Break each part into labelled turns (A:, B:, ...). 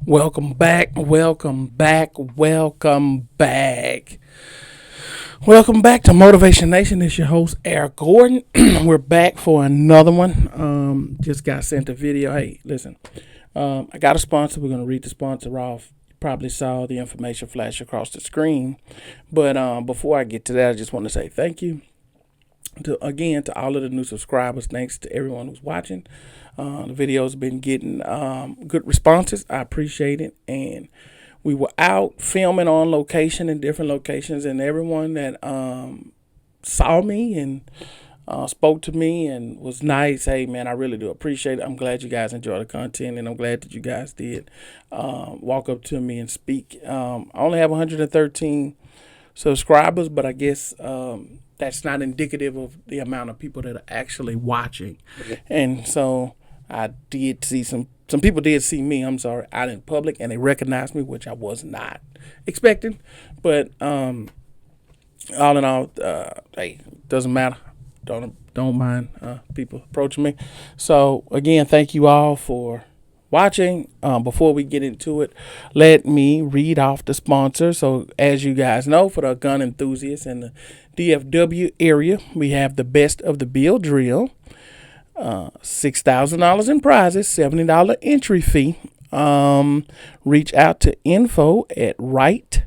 A: Welcome back, welcome back, welcome back. Welcome back to Motivation Nation. It's your host, Eric Gordon. We're back for another one. Just got sent a video. Hey, listen, I got a sponsor. We're going to read the sponsor off. You probably saw the information flash across the screen. But before I get to that, I just want to say thank you to all of the new subscribers. Thanks to everyone who's watching. The video's been getting good responses. I appreciate it. And we were out filming on location in different locations, and everyone that saw me and spoke to me and was nice. Hey, man, I really do appreciate it. I'm glad you guys enjoy the content, and I'm glad that you guys did walk up to me and speak. I only have 113 subscribers, but I guess that's not indicative of the amount of people that are actually watching. And so I did see some people did see me, I'm sorry, out in public, and they recognized me, which I was not expecting. But all in all, hey, doesn't matter. Don't mind people approaching me. So again, thank you all for watching. Before we get into it, let me read off the sponsor. So as you guys know, for the gun enthusiasts in the DFW area, we have the Best of the Bill drill. $6,000 in prizes, $70 entry fee. Reach out to info at RIGHT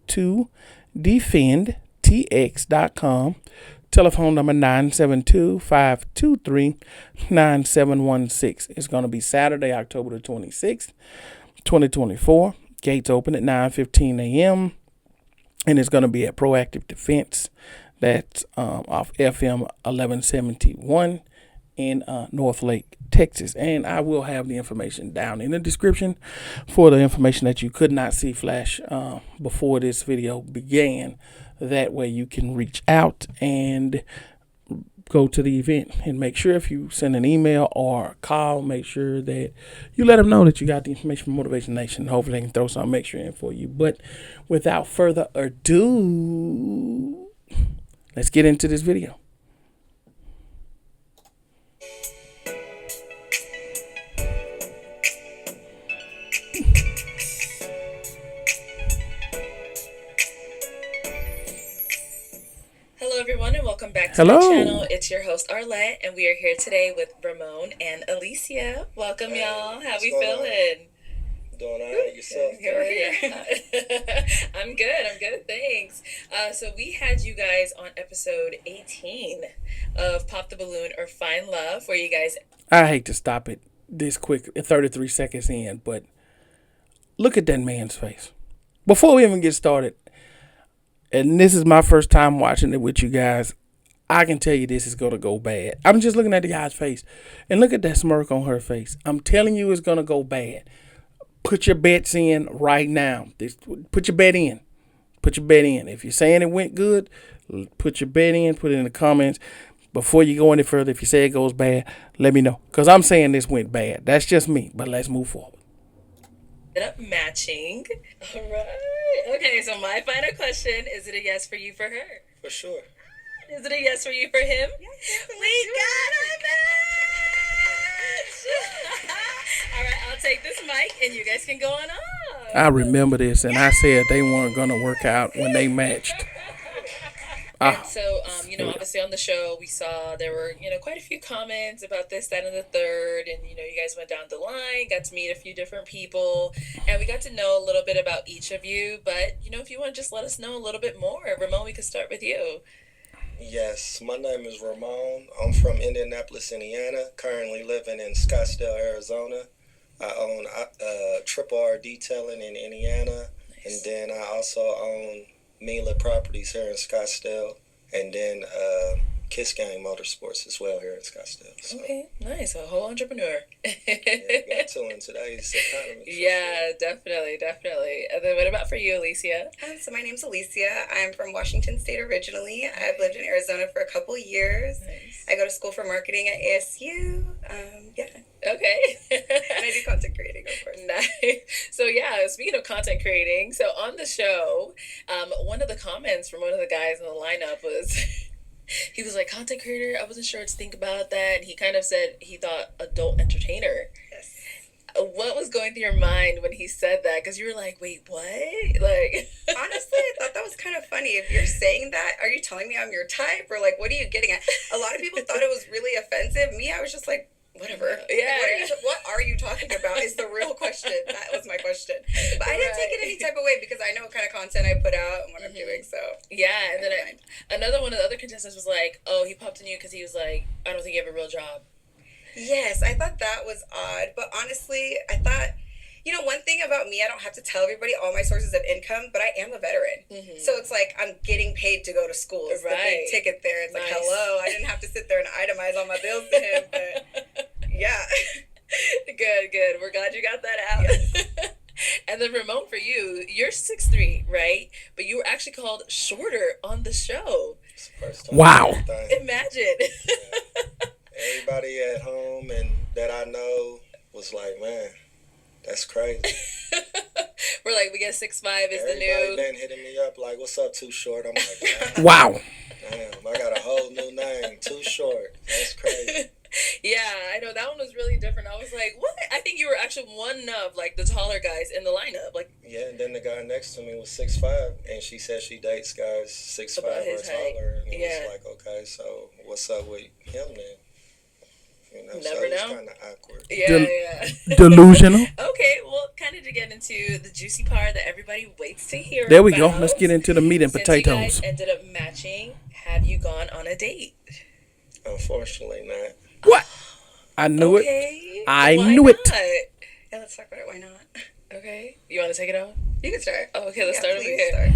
A: to defendtx.com. Telephone number 972-523-9716. It's going to be Saturday, October the 26th, 2024. Gates open at 9:15 a.m. And it's going to be at Proactive Defense. That's off FM 1171 in Northlake, Texas. And I will have the information down in the description for the information that you could not see flash before this video began. That way you can reach out and go to the event, and make sure if you send an email or call, make sure that you let them know that you got the information from Motivation Nation. Hopefully they can throw some extra in for you. But without further ado, let's get into this video.
B: Hello everyone, and welcome back to my channel. It's your host Arlette, and we are here today with Ramon and Alicia. Welcome, y'all. How we feeling?
C: Doing all right yourself?
B: Here. I'm good, thanks. So we had you guys on episode 18 of Pop the Balloon or Find Love, where you guys...
A: I hate to stop it this quick, 33 seconds in, but look at that man's face. Before we even get started, and this is my first time watching it with you guys, I can tell you this is going to go bad. I'm just looking at the guy's face, and look at that smirk on her face. I'm telling you it's going to go bad. Put your bets in right now. Put your bet in. Put your bet in. If you're saying it went good, put your bet in. Put it in the comments. Before you go any further, if you say it goes bad, let me know. Because I'm saying this went bad. That's just me. But let's move forward.
B: Up matching. All right. Okay, so my final question, is it a yes for you for her?
C: For sure.
B: Is it a yes for you for him?
D: Yes,
B: we got a match! All right, I'll take this mic and you guys can go on off.
A: I remember this, and I said they weren't going to work out when they matched.
B: And so, obviously on the show, we saw there were, quite a few comments about this, that, and the third. And, you guys went down the line, got to meet a few different people, and we got to know a little bit about each of you. But, if you want to just let us know a little bit more, Ramon, we could start with you.
C: Yes, my name is Ramon. I'm from Indianapolis, Indiana, currently living in Scottsdale, Arizona. I own Triple R Detailing in Indiana, and then I also own Mila Properties here in Scottsdale, and then Kiss Gang Motorsports as well here in Scottsdale. So.
B: Okay, nice. A whole entrepreneur.
C: Got to in today's economy.
B: Yeah, sure. Definitely. And then what about for you, Alicia?
D: So my name's Alicia. I'm from Washington State originally. I've lived in Arizona for a couple years.
B: Nice.
D: I go to school for marketing at ASU.
B: Okay.
D: And I do content creating, of course.
B: Nice. So yeah, speaking of content creating, so on the show, one of the comments from one of the guys in the lineup was he was like, content creator, I wasn't sure what to think about that. He kind of said he thought adult entertainer.
D: Yes.
B: what was going through your mind when he said that? Because you were like, wait, what? Like,
D: Honestly, I thought that was kind of funny. If you're saying that, are you telling me I'm your type? Or like, what are you getting at? A lot of people thought it was really offensive. Me, I was just like, whatever.
B: Yeah.
D: Like, what are you talking about is the real question. That was my question. But I didn't take it any type of way because I know what kind of content I put out and what I'm doing. So
B: yeah. And then another one of the other contestants was like, oh, he popped on you because he was like, I don't think you have a real job.
D: Yes, I thought that was odd. But honestly, I thought, one thing about me, I don't have to tell everybody all my sources of income, but I am a veteran. So it's like I'm getting paid to go to school. It's the big ticket there. It's like, hello, I didn't have to sit there and itemize all my bills to him. But yeah.
B: Good. We're glad you got that out.
D: Yes.
B: And then Ramon, for you, you're 6'3", right? But you were actually called shorter on the show.
A: Wow.
B: Imagine.
C: Yeah. Everybody at home and that I know was like, man, that's crazy.
B: We're like, we get 6'5" is the new.
C: Everybody been hitting me up like, what's up, Too Short? I'm like, damn.
A: Wow.
C: Damn, I got a whole new name, Too Short. That's crazy.
B: Yeah, I know that one was really different. I was like, what? I think you were actually one of like the taller guys in the lineup. Like,
C: yeah, and then the guy next to me was 6'5", and she said she dates guys 6'5" or taller. And it was like, okay, so what's up with him then?
B: Never
C: so
B: know.
C: it's kind of awkward.
B: Yeah.
A: Delusional.
B: Okay, well, kind of to get into the juicy part that everybody waits to hear.
A: There we go. Let's get into the meat and
B: Since
A: potatoes.
B: you guys ended up matching, have you gone on a date?
C: Unfortunately, not.
A: What? I knew it. I knew it.
D: Yeah, let's talk about it. Why not?
B: Okay. You want to take it on?
D: You can start.
B: Oh, okay, let's start over here.
D: Start.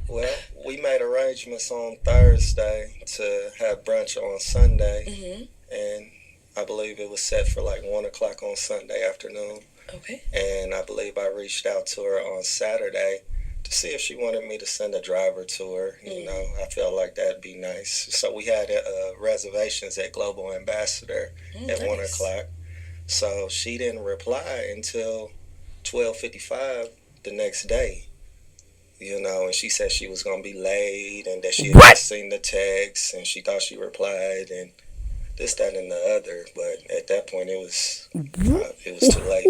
C: Well, we made arrangements on Thursday to have brunch on Sunday, and I believe it was set for like 1 o'clock on Sunday afternoon.
B: Okay.
C: And I believe I reached out to her on Saturday to see if she wanted me to send a driver to her. You know, I felt like that'd be nice. So we had reservations at Global Ambassador at 1 o'clock. So she didn't reply until 12:55 the next day. And she said she was going to be late and that she had just seen the text and she thought she replied and this, that, and the other. But at that point, it was too late.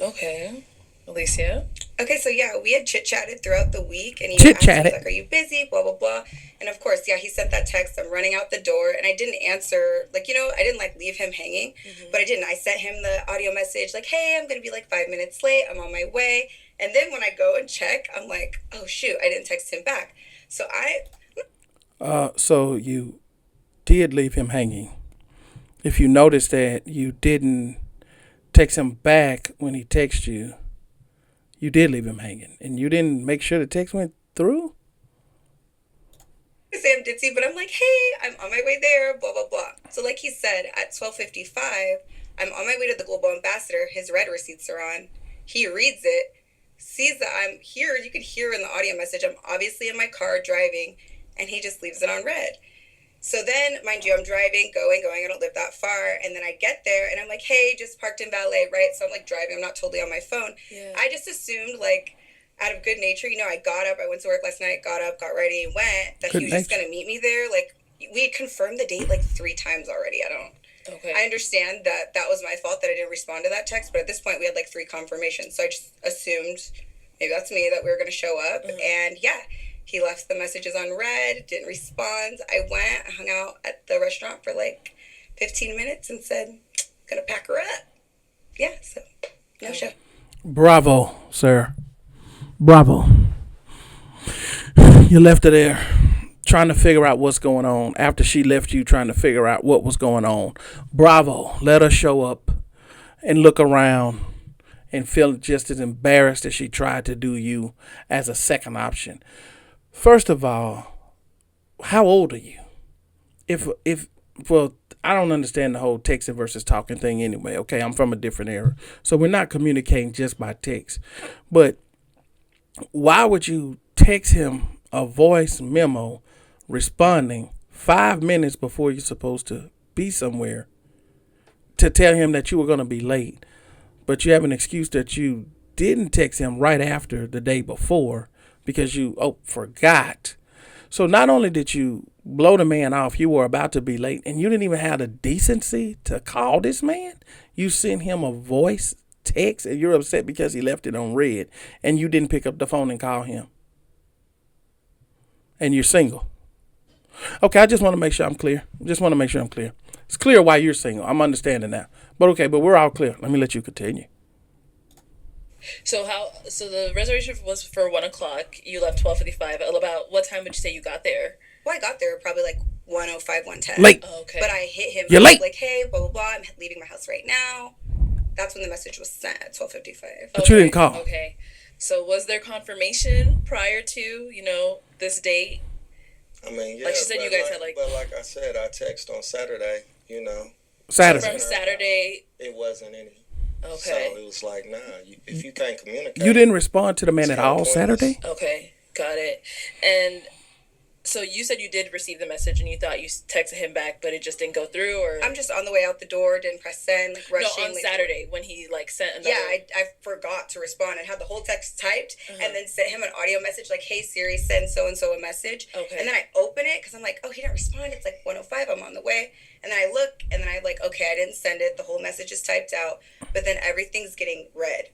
B: Okay. Alicia?
D: Okay, so yeah, we had chit-chatted throughout the week, and he asked me, like, are you busy, blah, blah, blah. And of course, yeah, he sent that text, I'm running out the door, and I didn't answer, like, I didn't, like, leave him hanging, but I didn't. I sent him the audio message, like, hey, I'm going to be, like, 5 minutes late, I'm on my way. And then when I go and check, I'm like, oh, shoot, I didn't text him back.
A: So you did leave him hanging. If you notice that you didn't text him back when he texted you, you did leave him hanging, and you didn't make sure the text went through?
D: I say I'm ditzy, but I'm like, hey, I'm on my way there, blah, blah, blah. So like he said, at 12:55, I'm on my way to the Global Ambassador. His red receipts are on. He reads it, sees that I'm here. You could hear in the audio message, I'm obviously in my car driving, and he just leaves it on red. So then, mind you, I'm driving, going, I don't live that far, and then I get there, and I'm like, hey, just parked in valet, right? So I'm, like, driving, I'm not totally on my phone. Yeah. I just assumed, like, out of good nature, I got up, I went to work last night, got up, got ready, and went, that he was just going to meet me there. Like, we had confirmed the date, like, 3 times already. I understand that was my fault that I didn't respond to that text, but at this point, we had, like, 3 confirmations. So I just assumed, maybe that's me, that we were going to show up, and yeah. He left the messages on red, didn't respond. I went, hung out at the restaurant for like 15 minutes and said, gonna pack her up. Yeah, so no show.
A: Bravo, sir. Bravo. You left her there trying to figure out what's going on after she left you trying to figure out what was going on. Bravo. Let her show up and look around and feel just as embarrassed as she tried to do you as a second option. First of all, how old are you? Well, I don't understand the whole texting versus talking thing anyway. Okay, I'm from a different era. So we're not communicating just by text. But why would you text him a voice memo responding 5 minutes before you're supposed to be somewhere to tell him that you were going to be late? But you have an excuse that you didn't text him right after the day before because you forgot. So not only did you blow the man off, you were about to be late, and you didn't even have the decency to call this man. You sent him a voice text, and you're upset because he left it on red, and you didn't pick up the phone and call him. And you're single. Okay, I just want to make sure I'm clear. It's clear why you're single. I'm understanding now. But okay, but we're all clear. Let me let you continue.
B: So the reservation was for 1:00. You left 12:55. About what time would you say you got there?
D: Well, I got there probably like 1:05, 1:10.
A: Late.
B: Okay.
D: But I hit him.
A: You're late.
D: Like, hey, blah, blah, blah. I'm leaving my house right now. That's when the message was sent at 12:55.
A: But you didn't call.
B: Okay. So was there confirmation prior to, this date?
C: I mean, yeah.
B: Like she said, you guys had like.
C: But like I said, I text on Saturday.
A: Saturday.
B: So from Saturday.
C: It wasn't any.
B: Okay.
C: So it was like, nah. If you can't communicate.
A: You didn't respond to the man at all Saturday?
B: Okay, got it. And so you said you did receive the message and you thought you texted him back, but it just didn't go through, or
D: I'm just on the way out the door, didn't press send, like rushing.
B: No, on Saturday when he like sent another.
D: Yeah, I forgot to respond. I had the whole text typed and then sent him an audio message like, "Hey Siri, send so and so a message."
B: Okay.
D: And then I open it because I'm like, "Oh, he didn't respond. It's like 1:05. I'm on the way." And then I look and then I like, okay, I didn't send it. The whole message is typed out, but then everything's getting red.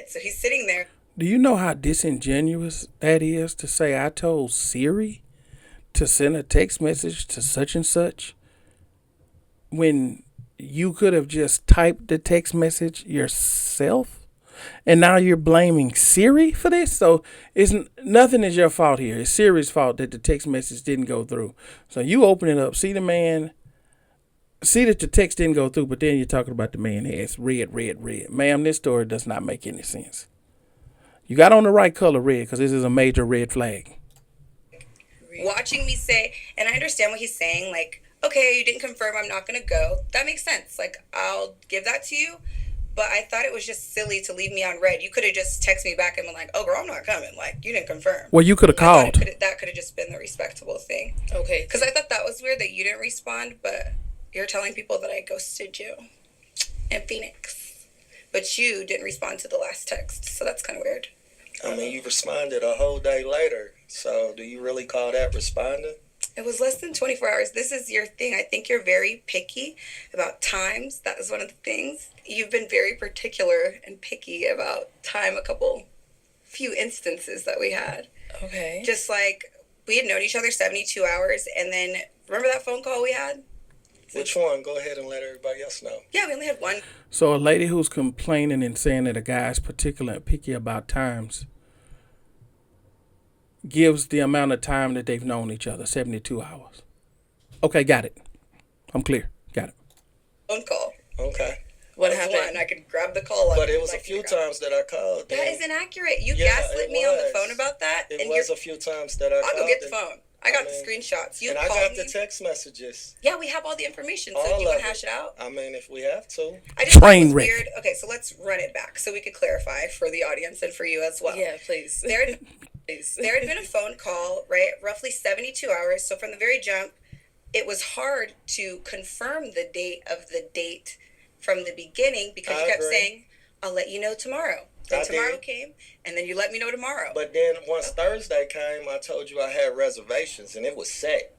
D: So he's sitting there.
A: Do you know how disingenuous that is to say I told Siri to send a text message to such and such when you could have just typed the text message yourself? And now you're blaming Siri for this? So nothing is your fault here. It's Siri's fault that the text message didn't go through. So you open it up, see that the text didn't go through, but then you're talking about the man has red. Ma'am, this story does not make any sense. You got on the right color red because this is a major red flag.
D: Watching me say, and I understand what he's saying, like, okay, you didn't confirm, I'm not going to go. That makes sense. Like, I'll give that to you. But I thought it was just silly to leave me on red. You could have just texted me back and been like, oh, girl, I'm not coming. Like, you didn't confirm.
A: Well, you could have called.
D: That could have just been the respectable thing.
B: Okay.
D: Because I thought that was weird that you didn't respond, but you're telling people that I ghosted you in Phoenix. But you didn't respond to the last text. So that's kind of weird.
C: I mean, you responded a whole day later. So do you really call that responding?
D: It was less than 24 hours. This is your thing. I think you're very picky about times. That is one of the things. You've been very particular and picky about time, few instances that we had.
B: Okay.
D: Just like we had known each other 72 hours. And then remember that phone call we had?
C: Which one? Go ahead and let everybody else know.
D: Yeah, we only had one.
A: So a lady who's complaining and saying that a guy's particular and picky about times gives the amount of time that they've known each other, 72 hours. Okay, got it. I'm clear. Got it.
D: Phone call.
C: Okay.
B: What happened?
D: One. I could grab the call.
C: But it was a few times that I called.
D: That is inaccurate. You gaslit me on the phone about that.
C: It was a few times that I called.
D: I'll go get the phone. I got the screenshots.
C: And I got the text messages.
D: Yeah, we have all the information. So do you want to hash it out?
C: I mean, if we have to.
D: I just
A: Train wreck.
D: weird. Okay, so let's run it back so we could clarify for the audience and for you as well.
B: Yeah, please.
D: There had been a phone call, right? Roughly 72 hours. So from the very jump, it was hard to confirm the date of the date from the beginning because you kept saying, I'll let you know tomorrow. Then tomorrow came, and then you let me know tomorrow.
C: But then once Thursday came, I told you I had reservations, and it was set.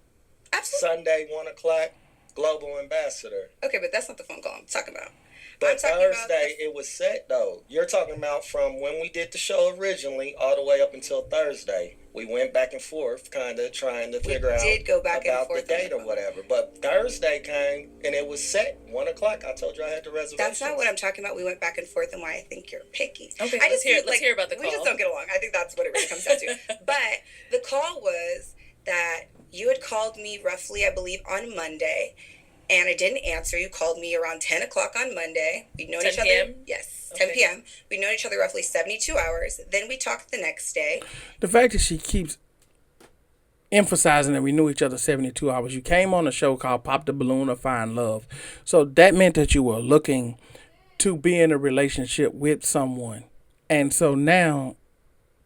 D: Absolutely.
C: Sunday, 1:00, Global Ambassador.
D: Okay, but that's not the phone call I'm talking about.
C: But Thursday, it was set, though. You're talking about from when we did the show originally all the way up until Thursday. We went back and forth, kind of trying to figure out about the date or whatever. But Thursday came, and it was set, 1:00. I told you I had the reservation.
D: That's not what I'm talking about. We went back and forth and why I think you're picky.
B: Okay,
D: let's
B: hear about the call.
D: We just don't get along. I think that's what it really comes down to. But the call was that you had called me roughly, I believe, on Monday, and I didn't answer. You called me around 10 o'clock on Monday. We'd known each other.
B: 10 p.m.?
D: Yes, 10 p.m. We'd known each other roughly 72 hours. Then we talked the next day.
A: The fact that she keeps emphasizing that we knew each other 72 hours. You came on a show called Pop the Balloon or Find Love. So that meant that you were looking to be in a relationship with someone. And so now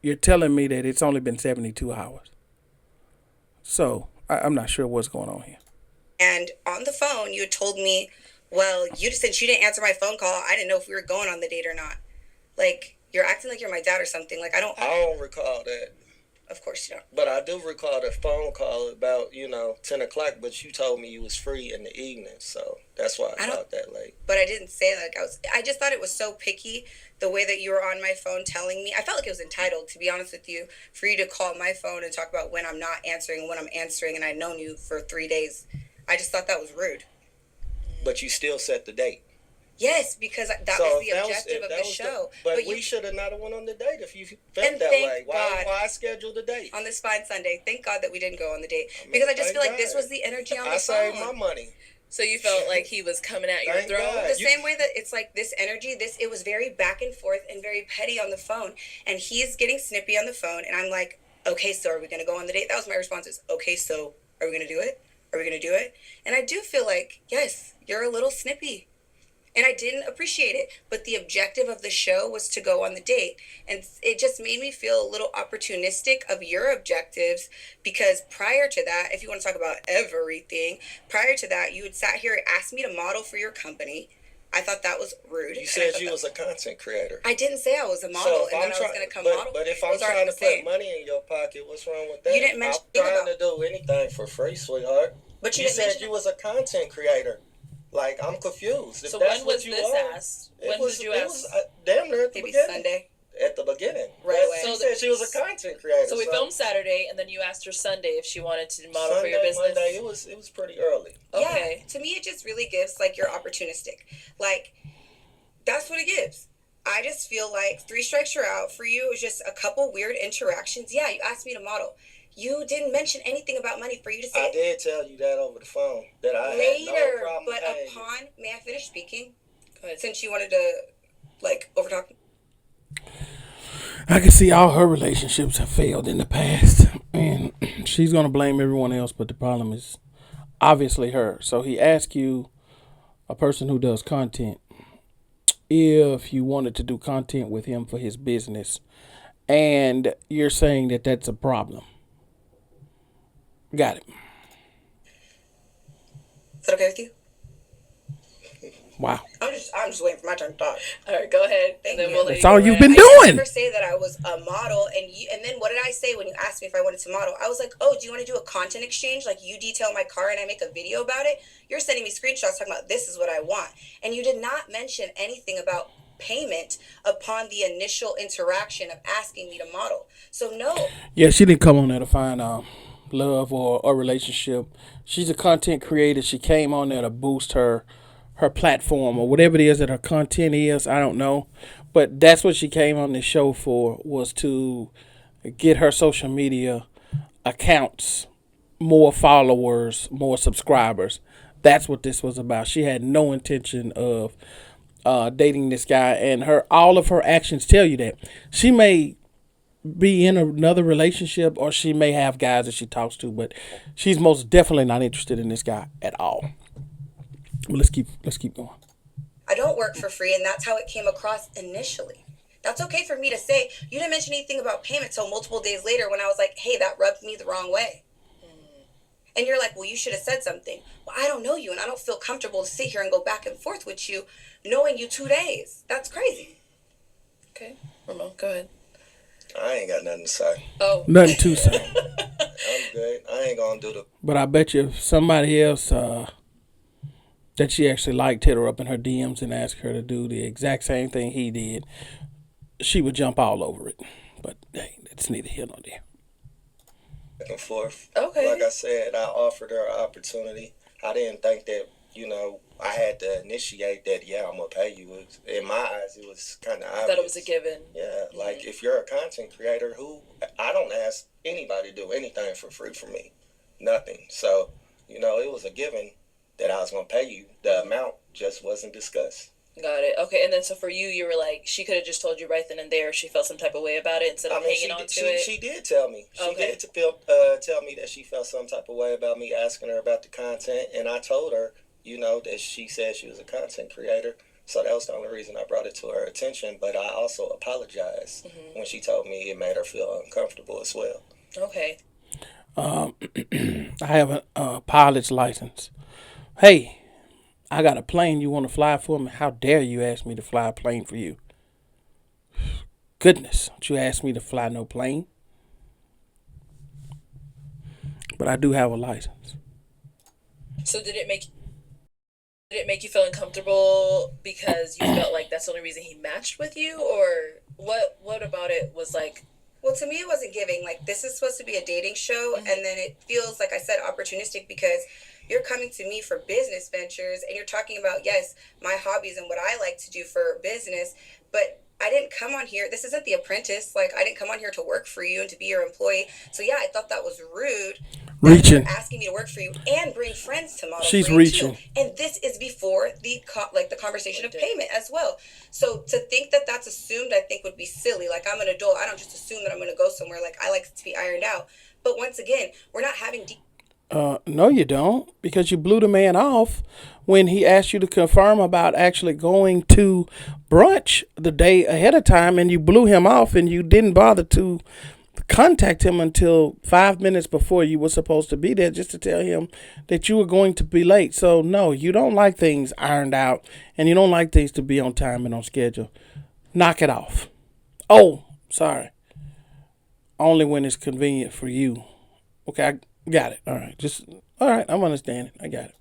A: you're telling me that it's only been 72 hours. So I'm not sure what's going on here.
D: And on the phone, you had told me, well, since you didn't answer my phone call, I didn't know if we were going on the date or not. Like, you're acting like you're my dad or something. Like, I don't
C: recall that.
D: Of course you don't.
C: But I do recall the phone call about 10 o'clock. But you told me you was free in the evening, so that's why I called that late.
D: But I didn't say like I was. I just thought it was so picky the way that you were on my phone telling me. I felt like it was entitled, to be honest with you, for you to call my phone and talk about when I'm not answering and when I'm answering, and I'd known you for 3 days. I just thought that was rude.
C: But you still set the date.
D: Yes, because that was the objective of the show.
C: But we should have not went on the date if you felt that way. Why schedule the date?
D: On this fine Sunday. Thank God that we didn't go on the date. Because I just feel like this was the energy on the phone.
C: I saved my money.
B: So you felt like he was coming at your throat?
D: The same way that it's like this energy, it was very back and forth and very petty on the phone. And he's getting snippy on the phone. And I'm like, okay, so are we going to go on the date? That was my response is, okay, so are we going to do it? Are we going to do it? And I do feel like, yes, you're a little snippy. And I didn't appreciate it. But the objective of the show was to go on the date. And it just made me feel a little opportunistic of your objectives. Because prior to that, if you want to talk about everything, prior to that, you had sat here and asked me to model for your company. I thought that was rude.
C: You said you was a content creator.
D: I didn't say I was a model and then I was going to come model.
C: But if I'm trying to put money in your pocket, what's wrong with that?
D: You didn't mention
C: I'm trying to do anything for free, sweetheart.
D: But
C: you said you was a content creator. Like, I'm confused.
B: So when was this asked? When did you ask?
C: Damn near at the beginning.
D: Sunday.
C: At the beginning.
D: Right away.
C: So she said she was a content creator.
B: So we filmed Saturday, and then you asked her Sunday if she wanted to model for your business.
C: Monday, it was pretty early.
B: Okay.
D: Yeah, to me, it just really gives, like, you're opportunistic. Like, that's what it gives. I just feel like 3 strikes you're out. For you, it was just a couple weird interactions. Yeah, you asked me to model. You didn't mention anything about money for you to say.
C: I did tell you that over the phone. That I
D: later,
C: had no problem
D: but
C: paying
D: upon, may I finish speaking?
B: Go ahead.
D: Since you wanted to, like, overtalk.
A: I can see all her relationships have failed in the past, and she's going to blame everyone else, but the problem is obviously her. So he asked you, a person who does content, if you wanted to do content with him for his business, and you're saying that that's a problem. Got it.
D: Is that okay with you?
A: Wow.
D: I'm just waiting for my turn to talk.
B: All right, go ahead.
D: Thank
B: and then
D: you.
B: we'll
A: That's all you've
B: been
A: been doing.
D: I never say that I was a model, and then what did I say when you asked me if I wanted to model? I was like, oh, do you want to do a content exchange? Like, you detail my car and I make a video about it? You're sending me screenshots talking about this is what I want. And you did not mention anything about payment upon the initial interaction of asking me to model. So no.
A: Yeah, she didn't come on there to find love or a relationship. She's a content creator. She came on there to boost her platform or whatever it is that her content is. I don't know. But that's what she came on this show for, was to get her social media accounts more followers, more subscribers. That's what this was about. She had no intention of dating this guy, and all of her actions tell you that. She may be in another relationship, or she may have guys that she talks to, but she's most definitely not interested in this guy at all. Well, let's keep going.
D: I don't work for free, and that's how it came across initially. That's okay for me to say. You didn't mention anything about payment till multiple days later when I was like, hey, that rubbed me the wrong way. And you're like, well, you should have said something. Well, I don't know you, and I don't feel comfortable to sit here and go back and forth with you knowing you 2 days. That's crazy.
B: Okay. Ramon, go ahead.
C: I ain't got nothing to say.
B: Oh.
A: Nothing to say.
C: I'm good. I ain't gonna do the...
A: But I bet you if somebody else that she actually liked hit her up in her DMs and asked her to do the exact same thing he did, she would jump all over it. But hey, that's neither here nor there.
C: Back and forth.
B: Okay.
C: Like I said, I offered her an opportunity. I didn't think that, I had to initiate that, yeah, I'm going to pay you. In my eyes, it was kind of obvious.
B: I thought it was a given.
C: Yeah, like if you're a content creator I don't ask anybody to do anything for free for me. Nothing. So, it was a given that I was going to pay you. The amount just wasn't discussed.
B: Got it. Okay, and then so for you, you were like, she could have just told you right then and there. She felt some type of way about it instead of hanging on to it.
C: She did tell me. She did tell me that she felt some type of way about me asking her about the content, and I told her, that she said she was a content creator. So that was the only reason I brought it to her attention. But I also apologized when she told me it made her feel uncomfortable as well.
B: Okay.
A: I have a pilot's license. Hey, I got a plane you want to fly for me? How dare you ask me to fly a plane for you? Goodness, don't you ask me to fly no plane? but I do have a license.
B: So did it make you feel uncomfortable because you felt like that's the only reason he matched with you, or what about it was like?
D: Well, to me, it wasn't giving. Like, this is supposed to be a dating show, and then it feels, like I said, opportunistic because you're coming to me for business ventures, and you're talking about, yes, my hobbies and what I like to do for business, but I didn't come on here. This isn't The Apprentice. Like, I didn't come on here to work for you and to be your employee. So, yeah, I thought that was rude.
A: Reaching.
D: You're asking me to work for you and bring friends to model
A: She's
D: for you
A: reaching.
D: too. And this is before the conversation of payment as well. So to think that that's assumed, I think would be silly. Like, I'm an adult. I don't just assume that I'm going to go somewhere. Like, I like it to be ironed out. But once again, we're not having
A: No, you don't, because you blew the man off when he asked you to confirm about actually going to brunch the day ahead of time, and you blew him off, and you didn't bother to contact him until 5 minutes before you were supposed to be there, just to tell him that you were going to be late. So no, you don't like things ironed out, and you don't like things to be on time and on schedule. Knock it off. Oh, sorry. Only when it's convenient for you. Okay, I got it. All right. I'm understanding. I got it.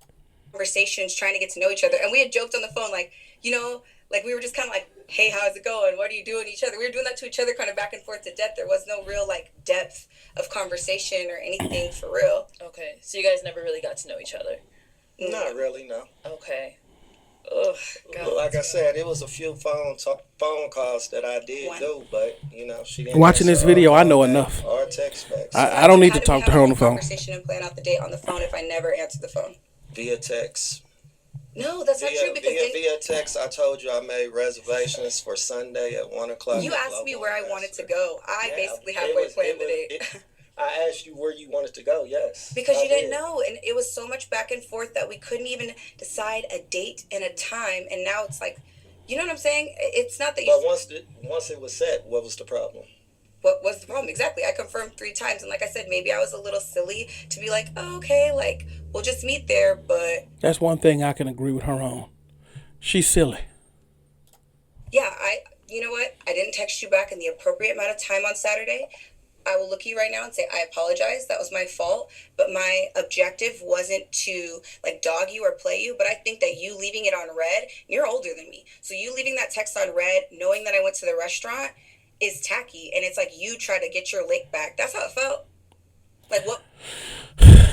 D: conversations trying to get to know each other. And we had joked on the phone, like, like we were just kind of like, hey, how's it going? What are you doing to each other? We were doing that to each other kind of back and forth to death. There was no real like depth of conversation or anything for real.
B: Okay, so you guys never really got to know each other.
C: Not really, no.
B: Okay. Ugh, God.
C: Like I said, it was a few phone calls that I did do, but she didn't.
A: Watching this video, I know enough.
C: Or text back.
A: I don't need to
D: How do we
A: talk to
D: have
A: her
D: a
A: on the phone.
D: Conversation and plan out the date on the phone if I never answer the phone.
C: Via text.
D: No, that's not true because
C: via text, I told you I made reservations for Sunday at 1:00.
D: You asked me where I wanted to go. I basically halfway planned the date.
C: I asked you where you wanted to go, yes.
D: Because you didn't know, and it was so much back and forth that we couldn't even decide a date and a time, and now it's like, you know what I'm saying? It's not that you...
C: But once it was set, what was the problem?
D: What was the problem? Exactly. I confirmed 3 times, and like I said, maybe I was a little silly to be like, oh, okay, like, we'll just meet there, but...
A: That's one thing I can agree with her on. She's silly.
D: Yeah, you know what? I didn't text you back in the appropriate amount of time on Saturday. I will look at you right now and say, I apologize. That was my fault. But my objective wasn't to like dog you or play you. But I think that you leaving it on red, you're older than me. So you leaving that text on red, knowing that I went to the restaurant is tacky. And it's like you try to get your lick back. That's how it felt. Like what?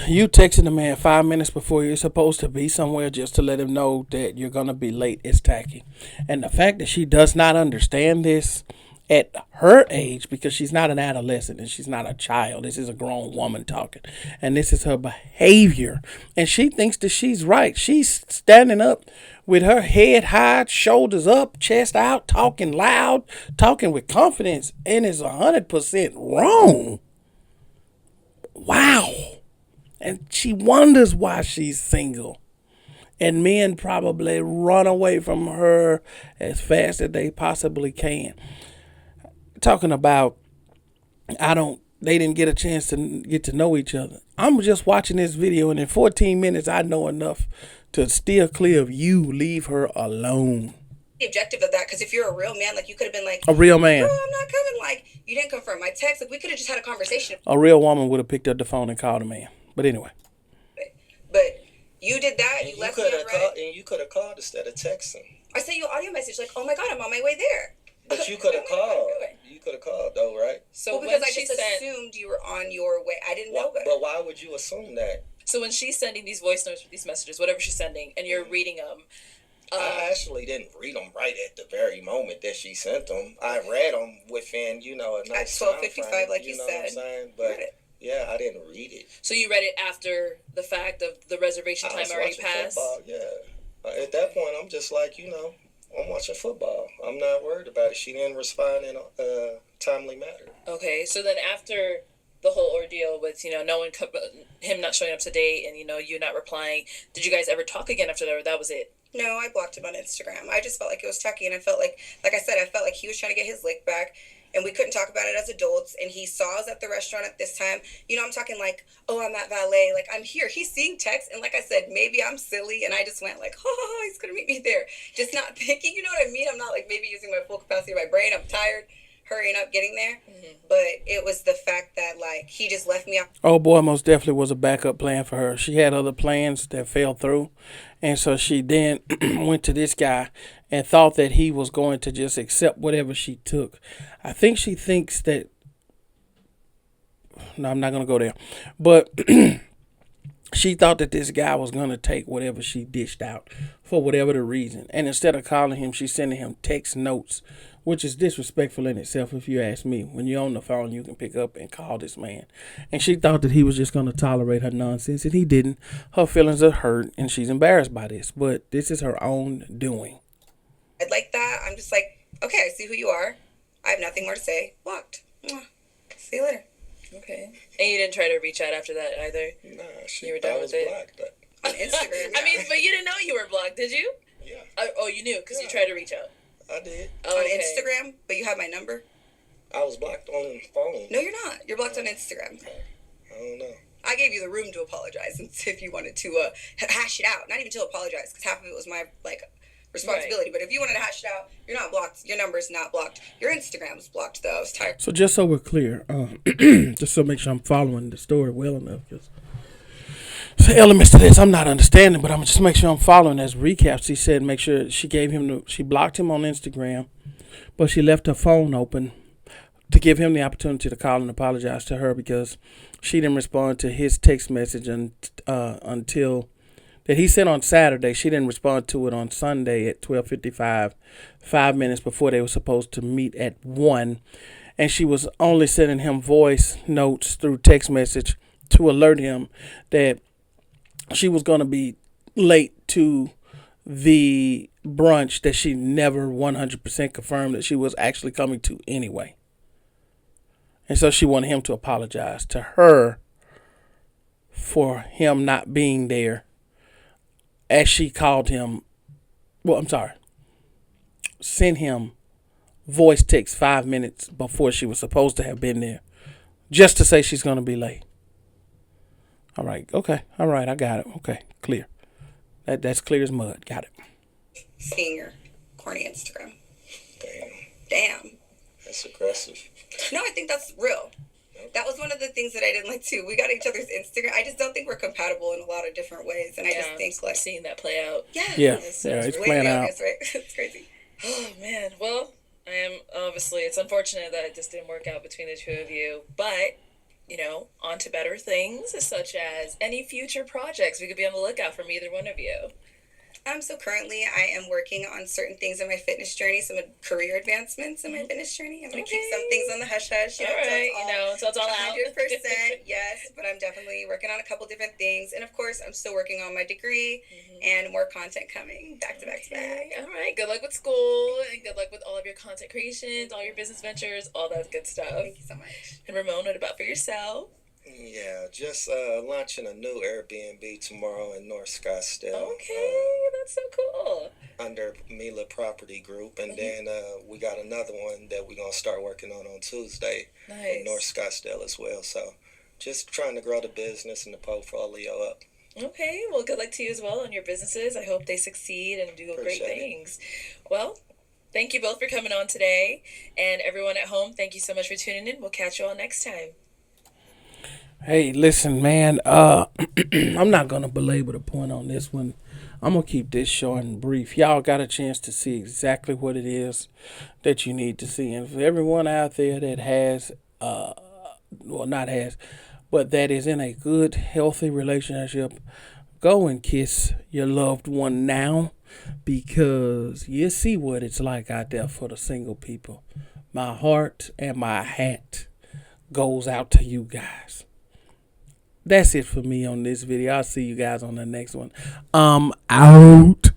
A: You texting the man 5 minutes before you're supposed to be somewhere just to let him know that you're going to be late is tacky. And the fact that she does not understand this at her age, because she's not an adolescent and she's not a child. This is a grown woman talking. And this is her behavior. And she thinks that she's right. She's standing up with her head high, shoulders up, chest out, talking loud, talking with confidence, and is 100% wrong. Wow. And she wonders why she's single. And men probably run away from her as fast as they possibly can. Talking about, they didn't get a chance to get to know each other. I'm just watching this video, and in 14 minutes, I know enough to steer clear of you. Leave her alone.
D: The objective of that, because if you're a real man, like you could have been like,
A: a real man.
D: No, I'm not coming. Like you didn't confirm my text. Like we could have just had a conversation.
A: A real woman would have picked up the phone and called a man. But anyway.
D: But you did that. You left me on red.
C: And you could have called instead of texting.
D: I sent you an audio message like, oh my God, I'm on my way there.
C: But you could have called. You could have called though, right?
B: So
D: because I just assumed you were on your way. I didn't know that.
C: But why would you assume that?
B: So when she's sending these voice notes, these messages, whatever she's sending, and you're reading them.
C: I actually didn't read them right at the very moment that she sent them. I read them within, a nice
D: at 12:55, like you
C: know
D: said.
C: What I'm saying? But yeah, I didn't read it.
B: So you read it after the fact of the reservation time already passed?
C: Football, yeah. At that point, I'm just like, I'm watching football. I'm not worried about it. She didn't respond in a timely manner.
B: Okay, so then after the whole ordeal with, no one, him not showing up to date and, you not replying, did you guys ever talk again after that, or that was it?
D: No, I blocked him on Instagram. I just felt like it was tacky, and I felt like I said, I felt like he was trying to get his lick back, and we couldn't talk about it as adults, and he saw us at the restaurant at this time. I'm talking like, oh, I'm at valet, like, I'm here. He's seeing text, and like I said, maybe I'm silly, and I just went like, oh, he's going to meet me there. Just not thinking, you know what I mean? I'm not like maybe using my full capacity of my brain. I'm tired. hurrying up getting there. But it was the fact that, like, he just left me out.
A: Oh boy, most definitely was a backup plan for her. She had other plans that fell through. And so she then went to this guy and thought that he was going to just accept whatever she took. I think she thinks that... No, I'm not going to go there. But she thought that this guy was going to take whatever she dished out for whatever the reason. And instead of calling him, she's sending him text notes, which is disrespectful in itself, if you ask me. When you're on the phone, you can pick up and call this man. And she thought that he was just going to tolerate her nonsense, and he didn't. Her feelings are hurt, and she's embarrassed by this. But this is her own doing.
D: I'd like that. I'm just like, okay, I see who you are. I have nothing more to say. Blocked. Mwah. See you later.
B: Okay. And you didn't try to reach out after that either?
C: Nah,
B: You were done with it?
C: blocked.
D: On Instagram.
B: I mean, but you didn't know you were blocked, did you?
C: Yeah,
B: Oh, you knew because you tried to reach out.
C: I did.
B: Oh,
D: on
B: okay.
D: Instagram, but you have my number?
C: I was blocked on the phone.
D: No, you're not. You're blocked on Instagram.
C: I don't know.
D: I gave you the room to apologize and if you wanted to hash it out. Not even to apologize, because half of it was my, like, responsibility.
B: Right.
D: But if you wanted to hash it out, you're not blocked. Your number's not blocked. Your Instagram's blocked, though. I was tired.
A: So just so we're clear, just so make sure I'm following the story well enough, because some elements to this I'm not understanding, but I'm just make sure I'm following as recaps. She said make sure she she blocked him on Instagram, but she left her phone open to give him the opportunity to call and apologize to her because she didn't respond to his text message until that he sent on Saturday. She didn't respond to it on Sunday at 12:55, 5 minutes before they were supposed to meet at 1. And she was only sending him voice notes through text message to alert him that she was going to be late to the brunch that she never 100% confirmed that she was actually coming to anyway. And so she wanted him to apologize to her for him not being there as she called him. Well, I'm sorry. Sent him voice text 5 minutes before she was supposed to have been there just to say she's going to be late. All right. Okay. All right. I got it. Okay. Clear. That's clear as mud. Got it.
D: Seeing your corny Instagram.
C: Damn,
D: Damn.
C: that's aggressive.
D: No, I think that's real. That was one of the things that I didn't like too. We got each other's Instagram. I just don't think we're compatible in a lot of different ways, and I just think like
B: seeing that play out.
A: Yeah. It's playing out.
D: Obvious, right? It's crazy.
B: Oh man. Well, it's unfortunate that it just didn't work out between the two of you, but on to better things, such as any future projects we could be on the lookout from either one of you.
D: So currently I am working on certain things in my fitness journey, some career advancements in my fitness journey. I'm going to keep some things on the hush-hush.
B: All right, so it's all out.
D: 100%, yes, but I'm definitely working on a couple different things. And of course, I'm still working on my degree and more content coming back to back to back.
B: All right, good luck with school and good luck with all of your content creations, all your business ventures, all that good stuff.
D: Thank you so much.
B: And Ramon, what about for yourself?
C: Yeah, just launching a new Airbnb tomorrow in North Scottsdale.
B: Okay, that's so cool.
C: Under Mila Property Group, and then we got another one that we're gonna start working on Tuesday in North Scottsdale as well. So, just trying to grow the business and the portfolio up.
B: Okay, well, good luck to you as well on your businesses. I hope they succeed and do great things. Well, thank you both for coming on today, and everyone at home, thank you so much for tuning in. We'll catch you all next time.
A: Hey, listen, man, I'm not going to belabor the point on this one. I'm going to keep this short and brief. Y'all got a chance to see exactly what it is that you need to see. And for everyone out there that has, not has, but that is in a good, healthy relationship, go and kiss your loved one now, because you see what it's like out there for the single people. My heart and my hat goes out to you guys. That's it for me on this video. I'll see you guys on the next one. Out.